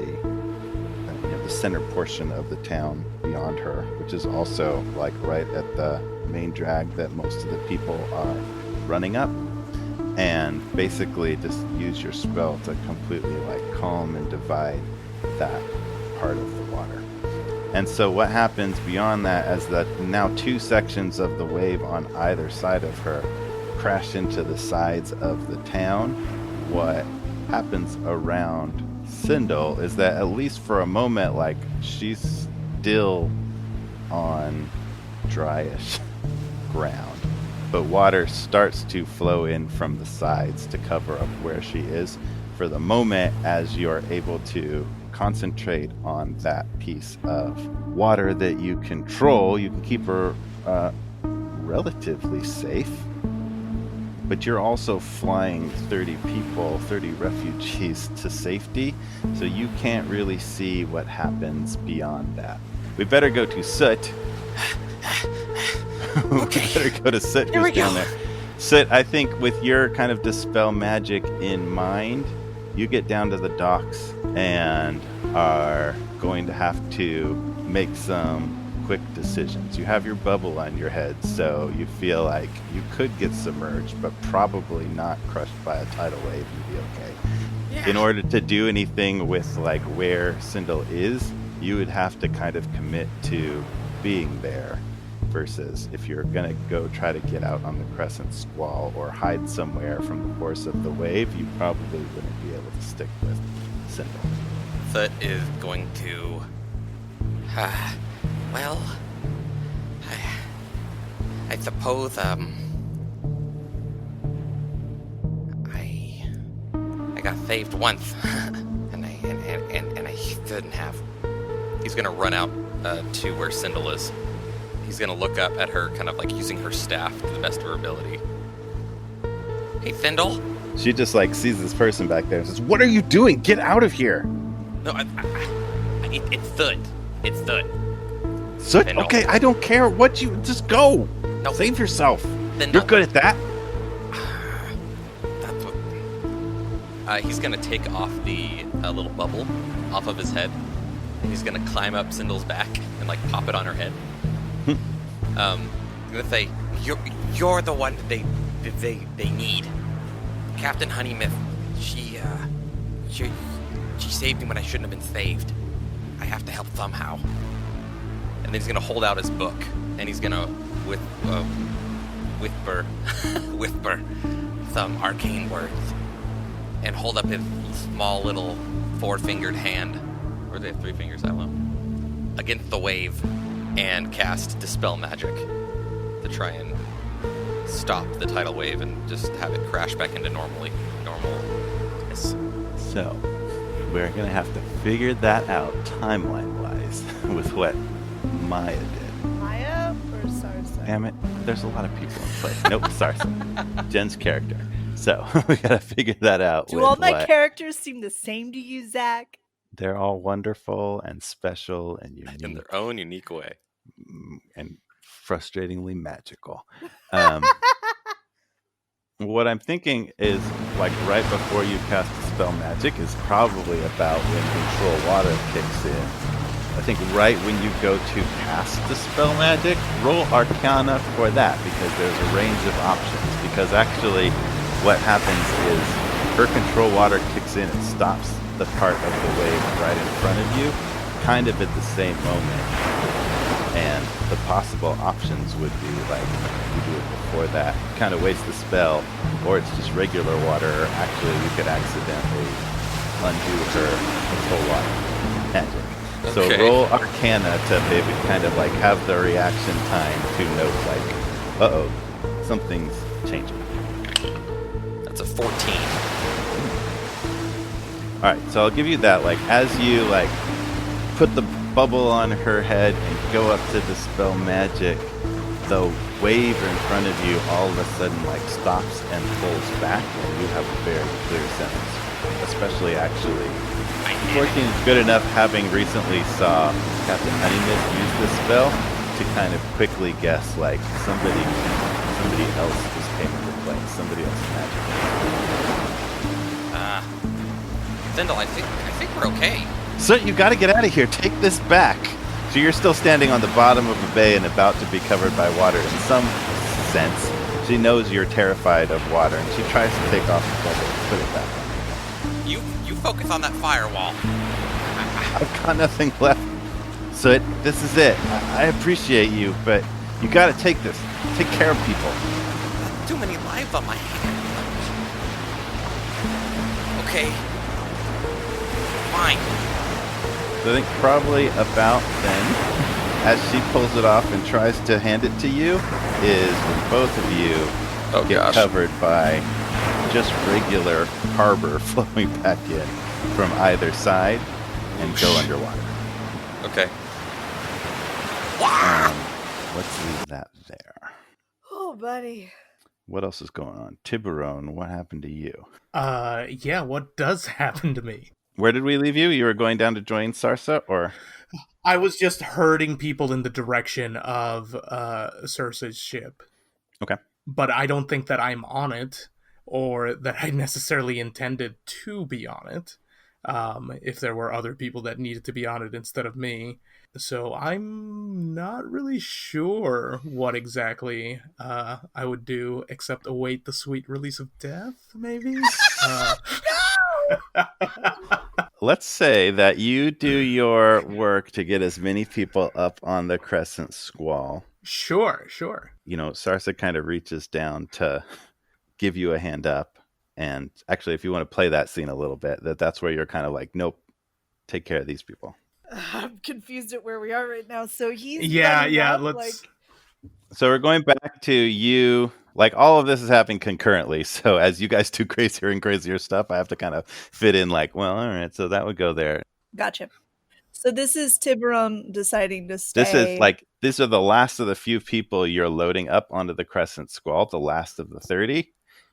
the center portion of the town beyond her, which is also like right at the main drag that most of the people are running up. And basically just use your spell to completely like calm and divide that part of the water. And so what happens beyond that, as the now two sections of the wave on either side of her crash into the sides of the town, what happens around Sindel is that at least for a moment, like, she's still on dryish ground, but water starts to flow in from the sides to cover up where she is for the moment. As you're able to concentrate on that piece of water that you control, you can keep her relatively safe, but you're also flying 30 refugees to safety, so you can't really see what happens beyond that. We better go to Soot. Okay. We better go to Soot. Here we go. There. Soot, I think with your kind of dispel magic in mind, you get down to the docks and are going to have to make some quick decisions. You have your bubble on your head, so you feel like you could get submerged, but probably not crushed by a tidal wave and be okay. Yeah. In order to do anything with like where Sindel is, you would have to kind of commit to being there, versus if you're gonna go try to get out on the Crescent Squall or hide somewhere from the force of the wave, you probably wouldn't be able to stick with Sindel. Thut is going to... well, I suppose, I got saved once, and I shouldn't have. He's gonna run out to where Sindel is. He's gonna look up at her, kind of like using her staff to the best of her ability. Hey, Sindel. She just like sees this person back there and says, "What are you doing? Get out of here!" No, it's Thut. It's Thut. Soot? Sindel. Okay, I don't care what you... Just go! No. Save yourself. Sindel. You're good at that. That's what... he's gonna take off the little bubble off of his head, and he's gonna climb up Sindel's back and like pop it on her head. I'm gonna say, you're the one that they need. Captain Honeymouth, she saved me when I shouldn't have been saved. I have to help somehow. And then he's gonna hold out his book, and he's gonna whisper some arcane words, and hold up his small little 4-fingered hand, or they have 3 fingers, I don't know, against the wave, and cast Dispel Magic to try and stop the tidal wave and just have it crash back into normal. So, we're going to have to figure that out timeline-wise. ways with what Maya did. Maya or Sarsa? Damn it, there's a lot of people in play. Nope, Sarsa. Jen's character. So we gotta figure that out. Do all my characters seem the same to you, Zach? They're all wonderful and special and unique. In their own unique way. And frustratingly magical. What I'm thinking is, like, right before you cast the spell magic is probably about when control water kicks in. I think right when you go to cast the spell magic, roll Arcana for that, because there's a range of options. Because actually, what happens is her control water kicks in and stops the part of the wave right in front of you, kind of at the same moment. And the possible options would be, like, you do it before that, kind of waste the spell, or it's just regular water, or actually you could accidentally undo her control water magic. So Okay. roll Arcana to maybe kind of like have the reaction time to note, like, uh-oh, something's changing. That's a 14. All right, so I'll give you that. Like, as you like put the bubble on her head and go up to dispel magic, the wave in front of you all of a sudden like stops and pulls back, and you have a very clear sense. Especially, actually, 14 is good enough, having recently saw Captain Honeymist use this spell, to kind of quickly guess like somebody else just came into play. Somebody else's magic. Zendel, I think we're okay. So you got to get out of here. Take this back. So you're still standing on the bottom of a bay and about to be covered by water. In some sense, she knows you're terrified of water, and she tries to take off the bubble and put it back on. You focus on that firewall. I've got nothing left. So this is it. I appreciate you, but you got to take this. Take care of people. Too many lives on my hands. Okay. Fine. So I think probably about then, as she pulls it off and tries to hand it to you, is when both of you get covered by just regular harbor flowing back in from either side and go underwater. Okay. Let's leave that there. Oh, buddy. What else is going on? Tiburon, what happened to you? Yeah, what does happen to me? Where did we leave you? You were going down to join Sarsa, or? I was just herding people in the direction of Sarsa's ship. Okay. But I don't think that I'm on it, or that I necessarily intended to be on it, if there were other people that needed to be on it instead of me. So I'm not really sure what exactly I would do, except await the sweet release of death, maybe? Let's say that you do your work to get as many people up on the Crescent Squall. Sure. You know, Sarsa kind of reaches down to give you a hand up. And actually, if you want to play that scene a little bit, that's where you're kind of like, nope, take care of these people. I'm confused at where we are right now. So he's let's. So we're going back to you. Like, all of this is happening concurrently. So as you guys do crazier and crazier stuff, I have to kind of fit in like, well, all right, so that would go there. Gotcha. So this is Tiburon deciding to stay. This is like, these are the last of the few people you're loading up onto the Crescent Squall, the last of the 30.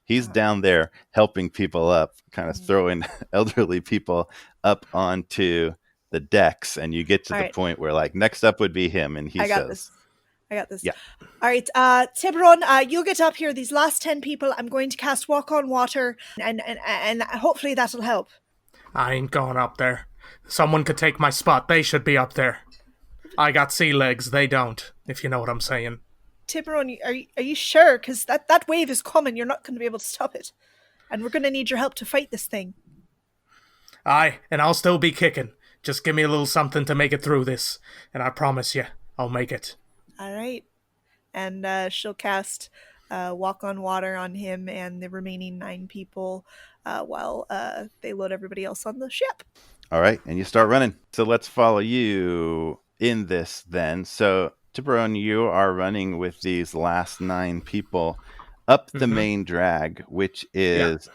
He's down there helping people up, kind of throwing elderly people up onto the decks, and you get to the point where, like, next up would be him, and he I got this. Yeah. All right, Tiburon, you get up here. These last 10 people, I'm going to cast Walk on Water, and hopefully that'll help. I ain't going up there. Someone could take my spot. They should be up there. I got sea legs. They don't, if you know what I'm saying. Tiburon, are you sure? Because that wave is coming. You're not going to be able to stop it. And we're going to need your help to fight this thing. Aye, and I'll still be kicking. Just give me a little something to make it through this, and I promise you, I'll make it. All right. And she'll cast Walk on Water on him and the remaining 9 people while they load everybody else on the ship. All right, and you start running. So let's follow you in this then. So, Tiburon, you are running with these last 9 people up the main drag, which is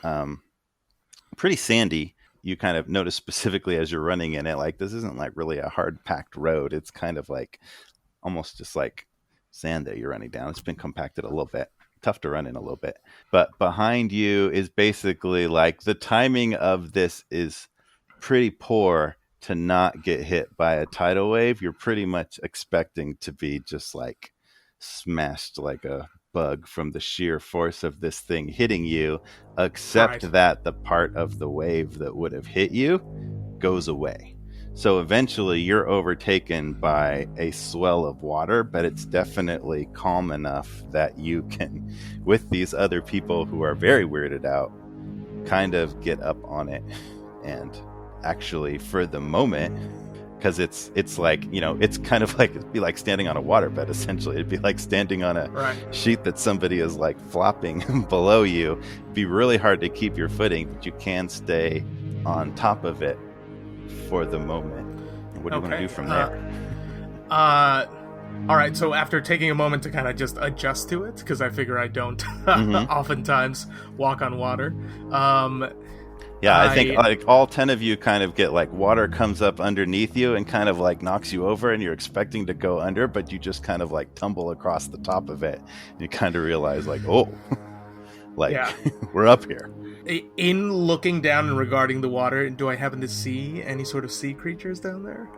pretty sandy. you kind of notice specifically as you're running in it, like this isn't like really a hard packed road. It's kind of like almost just like sand that you're running down. It's been compacted a little bit. Tough to run in a little bit. But behind you is basically like the timing of this is pretty poor to not get hit by a tidal wave. You're pretty much expecting to be just like smashed like a bug from the sheer force of this thing hitting you, except that the part of the wave that would have hit you goes away. So eventually you're overtaken by a swell of water, but it's definitely calm enough that you can, with these other people who are very weirded out, kind of get up on it. And actually, for the moment, because it's like, you know, it's kind of like, it'd be like standing on a waterbed, essentially. It'd be like standing on a sheet that somebody is like flopping below you. It'd be really hard to keep your footing, but you can stay on top of it for the moment. What do you want to do from there? All right, so after taking a moment to kind of just adjust to it, because I figure I don't oftentimes walk on water. I think like all 10 of you kind of get like water comes up underneath you and kind of like knocks you over, and you're expecting to go under, but you just kind of like tumble across the top of it. And you kind of realize like, oh, like we're up here. In looking down and regarding the water, do I happen to see any sort of sea creatures down there?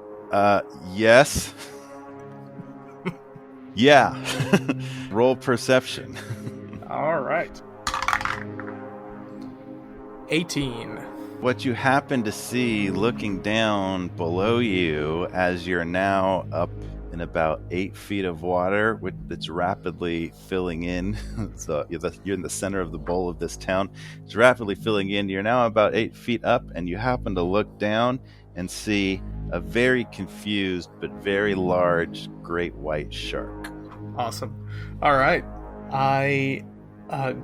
Yes. Yeah. Roll perception. All right. 18. What you happen to see looking down below you as you're now up in about 8 feet of water, that's rapidly filling in. So you're in the center of the bowl of this town. It's rapidly filling in. You're now about 8 feet up, and you happen to look down and see a very confused but very large great white shark. Awesome. All right. I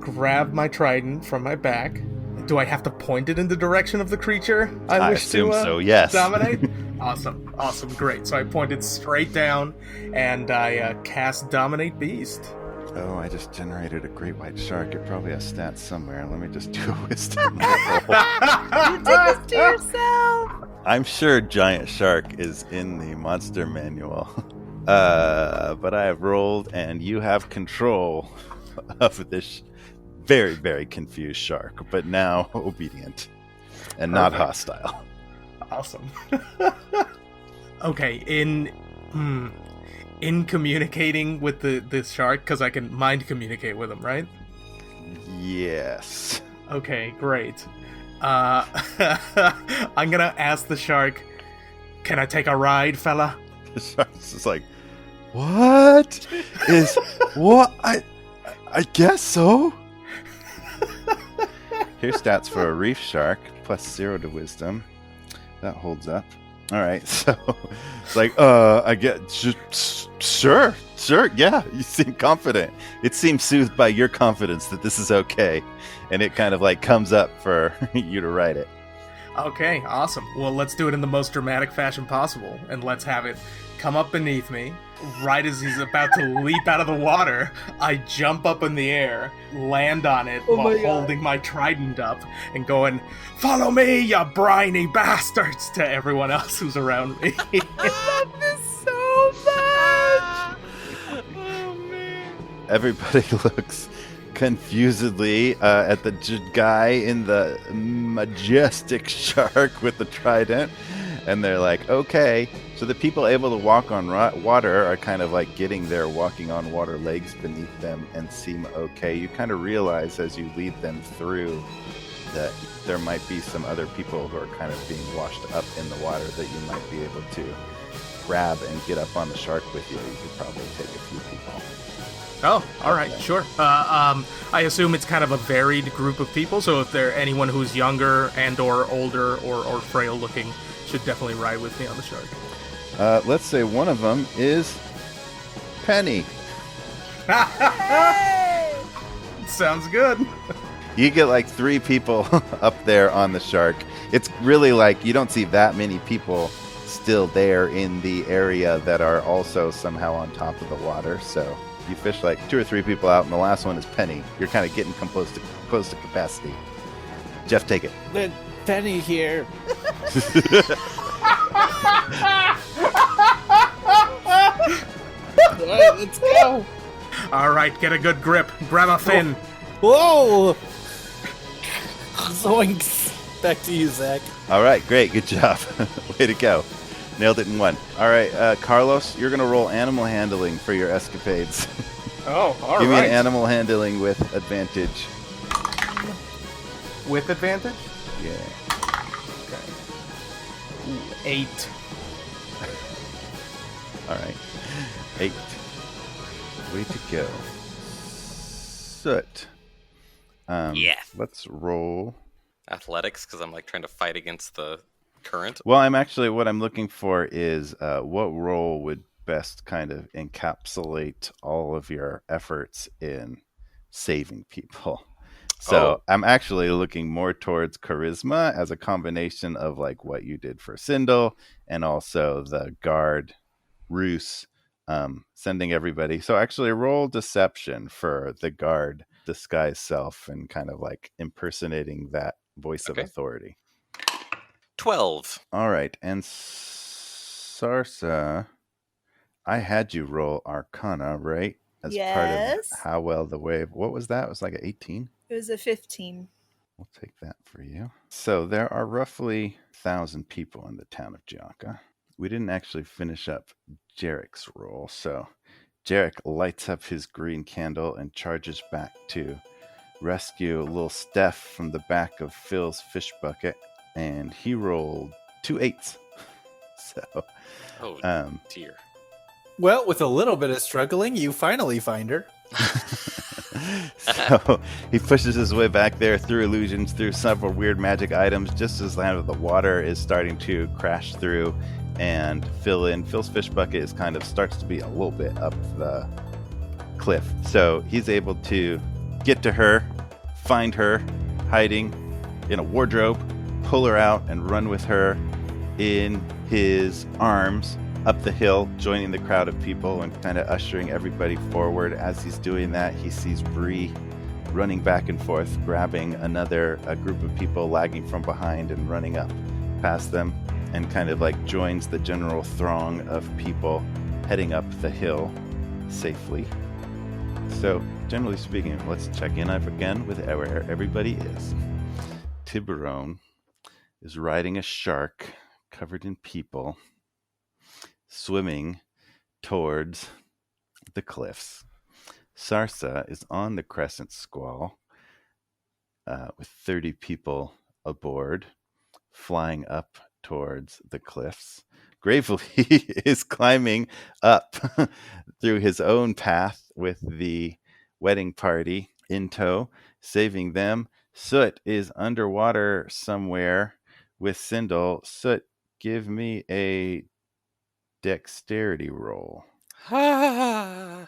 grab my trident from my back. Do I have to point it in the direction of the creature I wish assume to so, yes. dominate? Awesome, great. So I pointed straight down, and I cast Dominate Beast. Oh, I just generated a great white shark. It probably has stats somewhere. Let me just do a wisdom roll. You did this to yourself. I'm sure giant shark is in the monster manual. But I have rolled, and you have control of this very, very confused shark, but now obedient and not hostile. Awesome. Okay, in communicating with this shark, because I can mind communicate with him, right? Yes. Okay, great. I'm gonna ask the shark, can I take a ride, fella? The shark's just like, what? What? I guess so. Here's stats for a reef shark, +0 to wisdom. That holds up. All right, so it's like, I get, sure, yeah, you seem confident. It seems soothed by your confidence that this is okay, and it kind of like comes up for you to ride it. Okay, awesome. Well, let's do it in the most dramatic fashion possible, and let's have it come up beneath me. Right as he's about to leap out of the water, I jump up in the air, land on it while holding my trident up, and going, "Follow me, you briny bastards!" to everyone else who's around me. I love this so much. Oh man! Everybody looks confusedly at the guy in the majestic shark with the trident, and they're like, okay. So the people able to walk on water are kind of like getting their walking on water legs beneath them and seem okay. You kind of realize as you lead them through that there might be some other people who are kind of being washed up in the water that you might be able to grab and get up on the shark with you. You could probably take a few people. Oh, all right, sure. I assume it's kind of a varied group of people, so if there anyone who's younger and or older or frail looking should definitely ride with me on the shark. Let's say one of them is Penny. Hey! Sounds good. You get like 3 people up there on the shark. It's really like you don't see that many people still there in the area that are also somehow on top of the water. So you fish like 2 or 3 people out, and the last one is Penny. You're kind of getting close to capacity. Jeff, take it. Penny here. All right, let's go. All right, get a good grip. Grab a fin. Whoa! Zoinks. Back to you, Zach. All right, great. Good job. Way to go. Nailed it in one. All right, Carlos, you're going to roll animal handling for your escapades. Oh, all right. Give me an animal handling with advantage. With advantage? Yeah. Okay. Ooh, 8. All right. 8. Way to go. Soot. Yes. Let's roll. Athletics, because I'm like trying to fight against the current. Well, what I'm looking for is what role would best kind of encapsulate all of your efforts in saving people. So I'm actually looking more towards charisma as a combination of like what you did for Sindel and also the guard Roos sending everybody. So actually roll deception for the guard disguise self and kind of like impersonating that voice of authority. 12. All right. And Sarsa, I had you roll Arcana, right? As part of how well the wave. What was that? It was like an 18? It was a 15. We'll take that for you. So there are roughly 1,000 people in the town of Giacca. We didn't actually finish up Jerik's roll. So Jerik lights up his green candle and charges back to rescue little Steph from the back of Phil's fish bucket. And he rolled 2 8s. So, dear. Well, with a little bit of struggling, you finally find her. So he pushes his way back there through illusions, through several weird magic items, just as the water is starting to crash through and fill in. Phil's fish bucket is kind of starts to be a little bit up the cliff. So he's able to get to her, find her hiding in a wardrobe, pull her out, and run with her in his arms up the hill, joining the crowd of people and kind of ushering everybody forward. As he's doing that, he sees Bree running back and forth, grabbing a group of people lagging from behind and running up past them, and kind of like joins the general throng of people heading up the hill safely. So, generally speaking, let's check in again with where everybody is. Tiburon is riding a shark covered in people, swimming towards the cliffs. Sarsa is on the Crescent Squall with 30 people aboard, flying up towards the cliffs. Gravely is climbing up through his own path with the wedding party in tow, saving them. Soot is underwater somewhere with Sindel. Soot, give me a dexterity roll. Am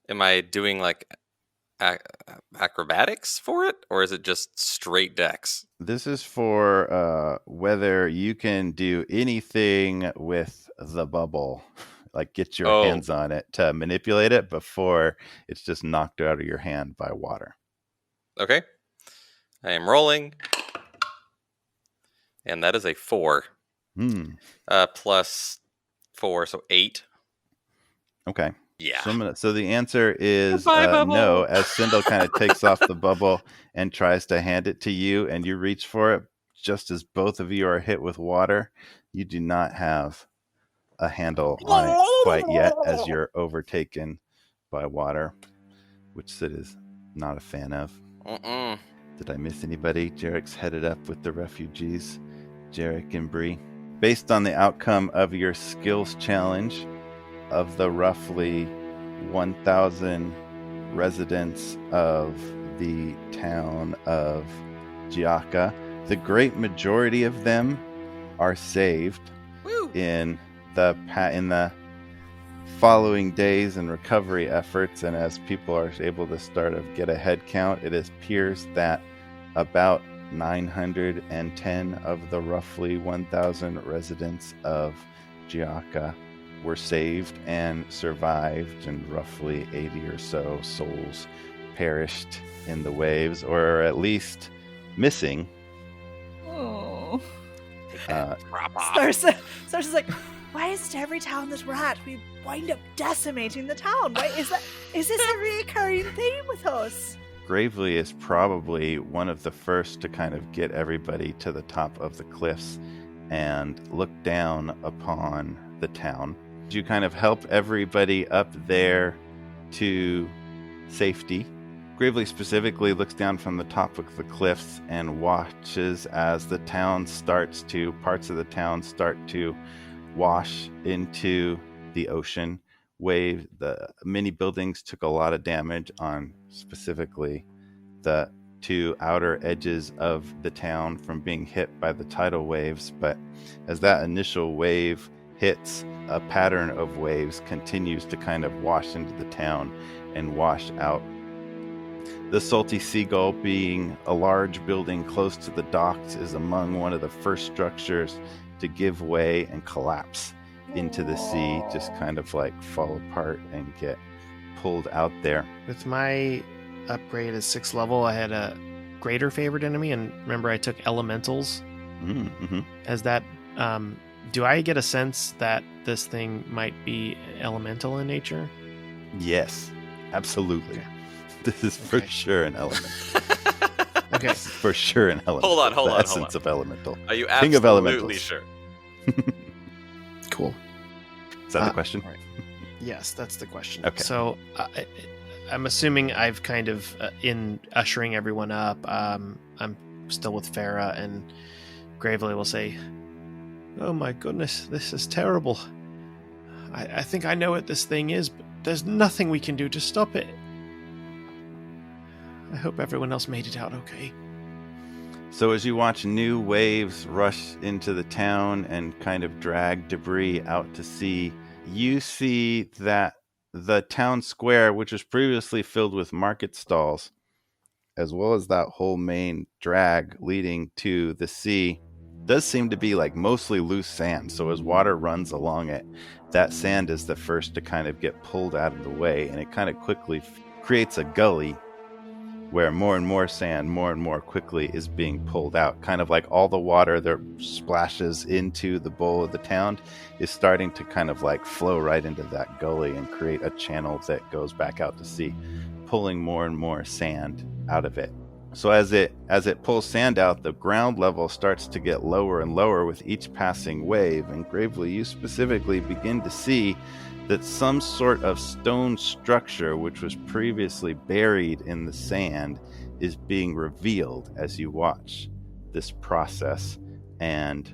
I doing like acrobatics for it, or is it just straight dex? This is for whether you can do anything with the bubble, like get your hands on it to manipulate it before it's just knocked out of your hand by water. Okay. I am rolling. And that is a 4. Plus 4, so 8. Okay. Yeah. So the answer is no, as Sindel kind of takes off the bubble and tries to hand it to you, and you reach for it just as both of you are hit with water. You do not have a handle on it quite yet as you're overtaken by water, which Sid is not a fan of. Did I miss anybody? Jerik's headed up with the refugees, Jerik and Bree. Based on the outcome of your skills challenge, of the roughly 1,000 residents of the town of Giacca, the great majority of them are saved. Woo! in the following days and recovery efforts. And as people are able to start to get a head count, it appears that about 910 of the roughly 1,000 residents of Giacca were saved and survived, and roughly 80 or so souls perished in the waves, or at least missing. Oh. Droppovv. Sarsa's like, why is it every town that we're at, we wind up decimating the town? Why is this a recurring theme with us? Gravely is probably one of the first to kind of get everybody to the top of the cliffs and look down upon the town. You kind of help everybody up there to safety. Gravely specifically looks down from the top of the cliffs and watches as parts of the town start to wash into the ocean. The many buildings took a lot of damage on specifically the two outer edges of the town from being hit by the tidal waves, but as that initial wave hits, a pattern of waves continues to kind of wash into the town and wash out. The Salty Seagull, being a large building close to the docks, is among one of the first structures to give way and collapse into the sea, just kind of like fall apart and get pulled out there. With my upgrade at 6th level, I had a greater favored enemy, and remember I took elementals. Mm-hmm. As that, do I get a sense that this thing might be elemental in nature? Yes, absolutely. Okay. This is for sure an element. Okay. This is for sure an element. Hold on. The essence of elemental. Are you King of absolutely elementals. sure? Cool. Is that the question? Right. Yes, that's the question. Okay. So I'm assuming I've kind of, in ushering everyone up, I'm still with Farah, and Gravely will say, "Oh my goodness, this is terrible. I think I know what this thing is, but there's nothing we can do to stop it. I hope everyone else made it out okay." So as you watch new waves rush into the town and kind of drag debris out to sea, you see that the town square, which was previously filled with market stalls, as well as that whole main drag leading to the sea, does seem to be like mostly loose sand. So as water runs along it, that sand is the first to kind of get pulled out of the way, and it kind of quickly creates a gully where more and more sand, more and more quickly, is being pulled out. Kind of like all the water that splashes into the bowl of the town is starting to kind of like flow right into that gully and create a channel that goes back out to sea, pulling more and more sand out of it. So as it pulls sand out, the ground level starts to get lower and lower with each passing wave, and Gravely, you specifically begin to see that some sort of stone structure, which was previously buried in the sand, is being revealed as you watch this process, and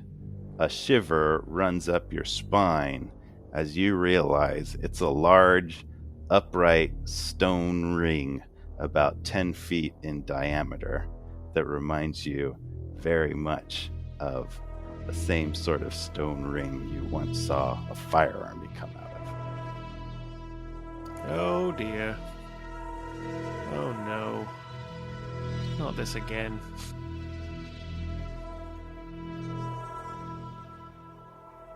a shiver runs up your spine as you realize it's a large, upright stone ring about 10 feet in diameter that reminds you very much of the same sort of stone ring you once saw a fire army come out of. Oh dear. Oh no. Not this again.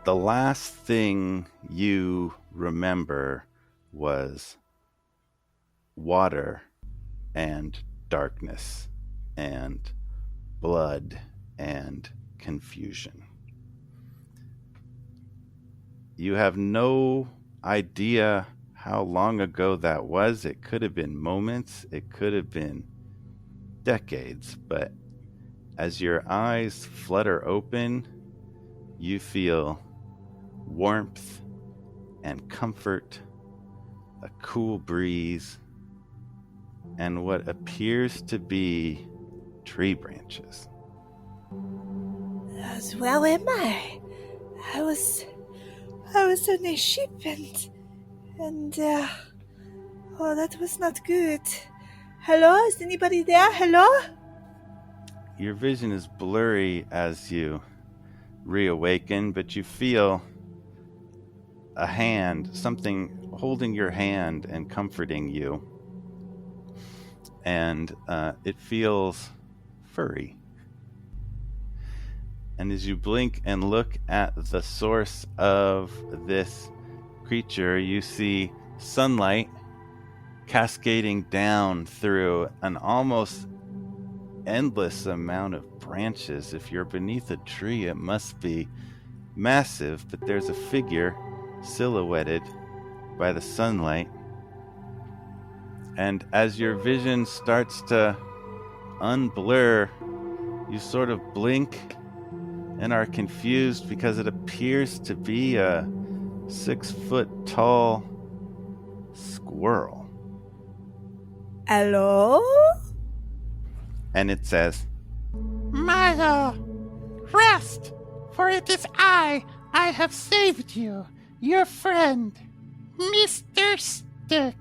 The last thing you remember was water and darkness and blood and confusion. You have no idea how long ago that was. It could have been moments, it could have been decades, but as your eyes flutter open, you feel warmth and comfort, a cool breeze, and what appears to be tree branches. As well am I. I was on a ship and oh, that was not good. Hello? Is anybody there? Hello? Your vision is blurry as you reawaken, but you feel a hand, something holding your hand and comforting you. And it feels furry. And as you blink and look at the source of this creature, you see sunlight cascading down through an almost endless amount of branches. If you're beneath a tree, it must be massive, but there's a figure silhouetted by the sunlight. And as your vision starts to unblur, you sort of blink and are confused because it appears to be a 6-foot tall squirrel. Hello? And it says, Milo, rest, for it is I have saved you, your friend, Mr. Stick.